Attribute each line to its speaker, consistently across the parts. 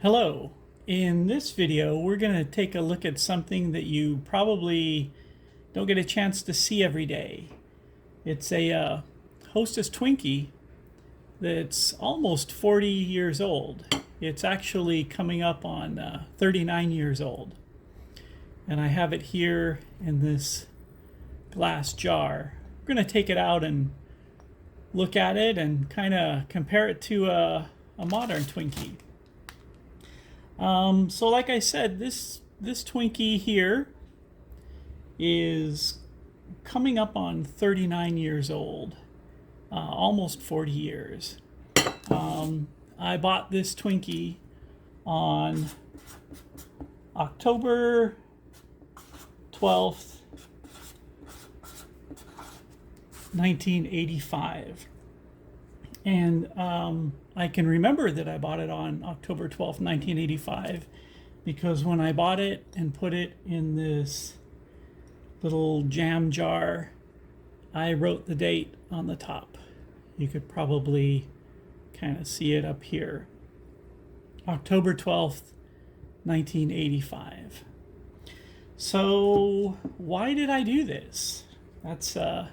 Speaker 1: Hello. In this video, we're going to take a look at something that you probably don't get a chance to see every day. It's a Hostess Twinkie that's almost 40 years old. It's actually coming up on 39 years old. And I have it here in this glass jar. We're going to take it out and look at it and kind of compare it to a modern Twinkie. So like I said, this Twinkie here is coming up on 39 years old, almost 40 years. I bought this Twinkie on October 12th, 1985. And I can remember that I bought it on October 12th, 1985, because when I bought it and put it in this little jam jar, I wrote the date on the top. You could probably kind of see it up here. October 12th, 1985. So why did I do this? That's a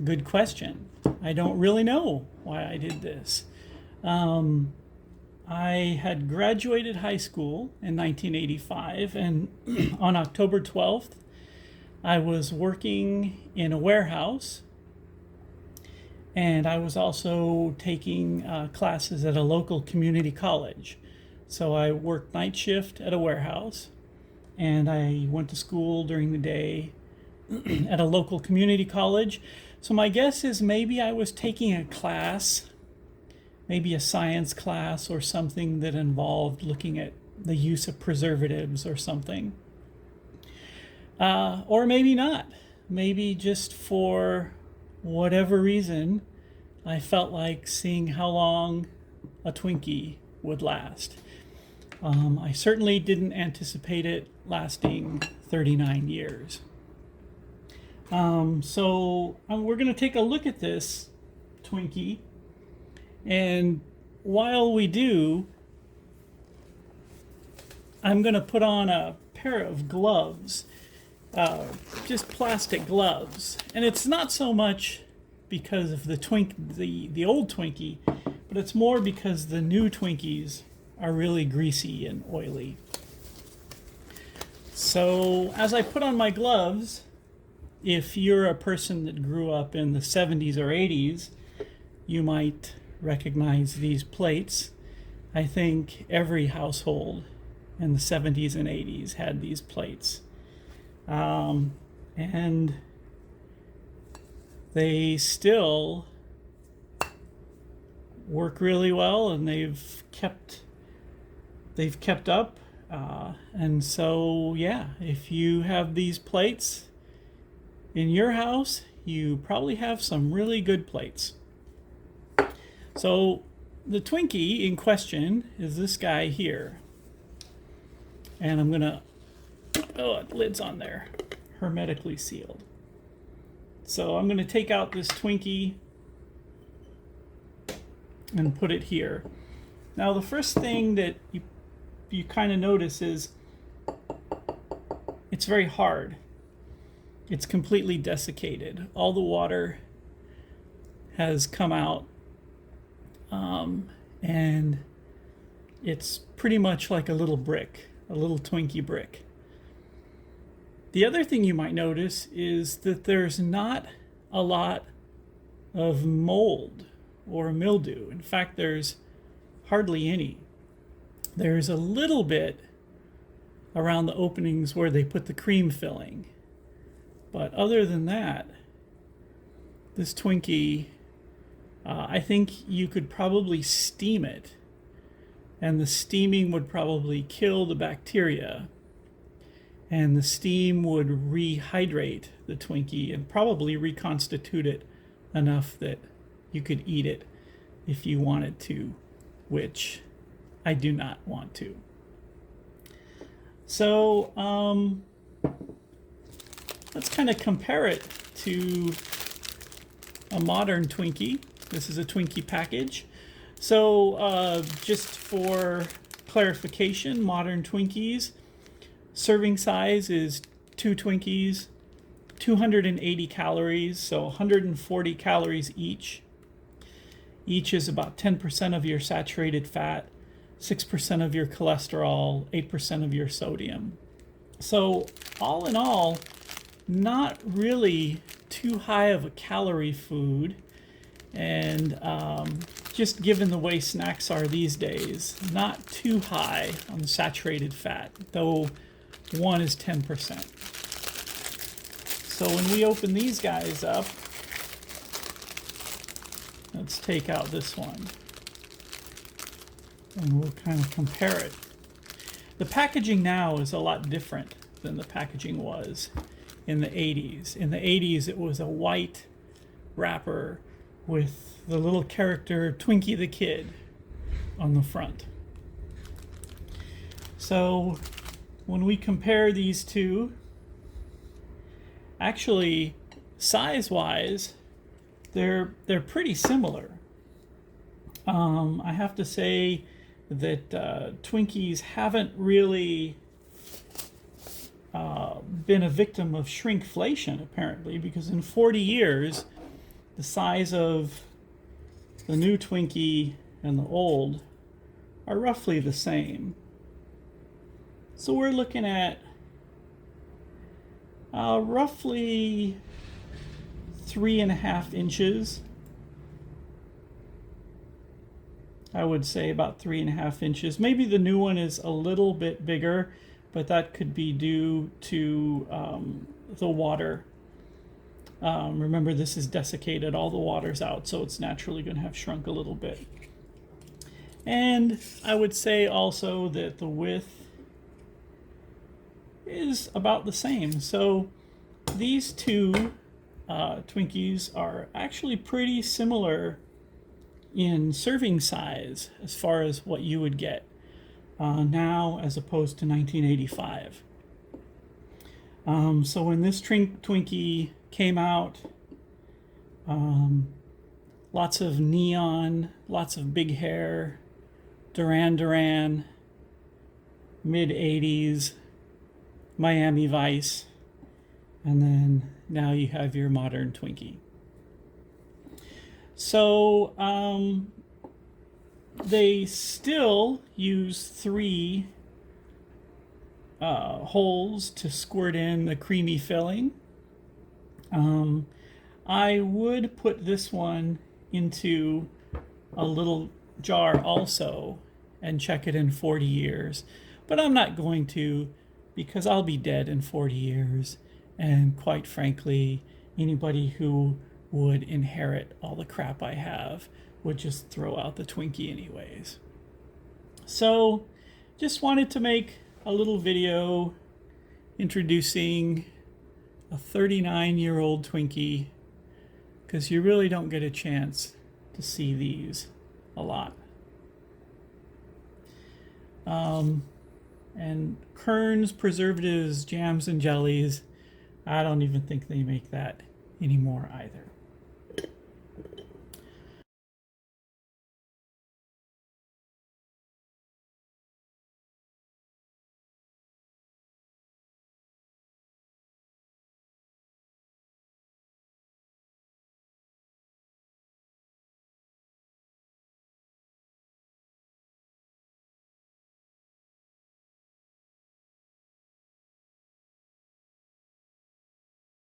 Speaker 1: good question. I don't really know why I did this. I had graduated high school in 1985, and on October 12th, I was working in a warehouse, and I was also taking classes at a local community college. So I worked night shift at a warehouse, and I went to school during the day at a local community college. So my guess is maybe I was taking a class, maybe a science class or something that involved looking at the use of preservatives or something. Or maybe not. Maybe just for whatever reason, I felt like seeing how long a Twinkie would last. I certainly didn't anticipate it lasting 39 years. So we're going to take a look at this Twinkie, and while we do, I'm going to put on a pair of gloves, just plastic gloves, and it's not so much because of the old Twinkie, but it's more because the new Twinkies are really greasy and oily. So as I put on my gloves, if you're a person that grew up in the 70s or 80s, you might recognize these plates. I think every household in the 70s and 80s had these plates. And they still work really well, and they've kept up. And so, yeah, if you have these plates in your house, you probably have some really good plates. So the Twinkie in question is this guy here. And I'm gonna, the lid's on there, hermetically sealed. So I'm gonna take out this Twinkie and put it here. Now the first thing that you kind of notice is it's very hard. It's completely desiccated. All the water has come out, and it's pretty much like a little brick, a little Twinkie brick. The other thing you might notice is that there's not a lot of mold or mildew. In fact, there's hardly any. There's a little bit around the openings where they put the cream filling. But other than that, this Twinkie, I think you could probably steam it, and the steaming would probably kill the bacteria, and the steam would rehydrate the Twinkie and probably reconstitute it enough that you could eat it if you wanted to, which I do not want to. So, let's kind of compare it to a modern Twinkie. This is a Twinkie package. So just for clarification, modern Twinkies, serving size is 2 Twinkies, 280 calories, so 140 calories each. Each is about 10% of your saturated fat, 6% of your cholesterol, 8% of your sodium. So all in all, not really too high of a calorie food. And just given the way snacks are these days, not too high on saturated fat, though one is 10%. So when we open these guys up, let's take out this one and we'll kind of compare it. The packaging now is a lot different than the packaging was in the 80s. In the 80s, it was a white wrapper with the little character Twinkie the Kid on the front. So when we compare these two, actually size-wise, they're pretty similar. I have to say that Twinkies haven't really been a victim of shrinkflation, apparently, because in 40 years, the size of the new Twinkie and the old are roughly the same. So we're looking at roughly 3.5 inches. I would say about 3.5 inches. Maybe the new one is a little bit bigger, but that could be due to the water. Remember, this is desiccated, all the water's out, so it's naturally going to have shrunk a little bit. And I would say also that the width is about the same. So these two Twinkies are actually pretty similar in serving size as far as what you would get now as opposed to 1985. So when this Twinkie came out, lots of neon, lots of big hair, Duran Duran, mid-80s, Miami Vice, and then now you have your modern Twinkie. So they still use 3 holes to squirt in the creamy filling. I would put this one into a little jar also and check it in 40 years, but I'm not going to, because I'll be dead in 40 years, and quite frankly, anybody who would inherit all the crap I have would just throw out the Twinkie anyways. So just wanted to make a little video introducing a 39-year-old Twinkie, because you really don't get a chance to see these a lot. And Kern's, preservatives, jams, and jellies, I don't even think they make that anymore either.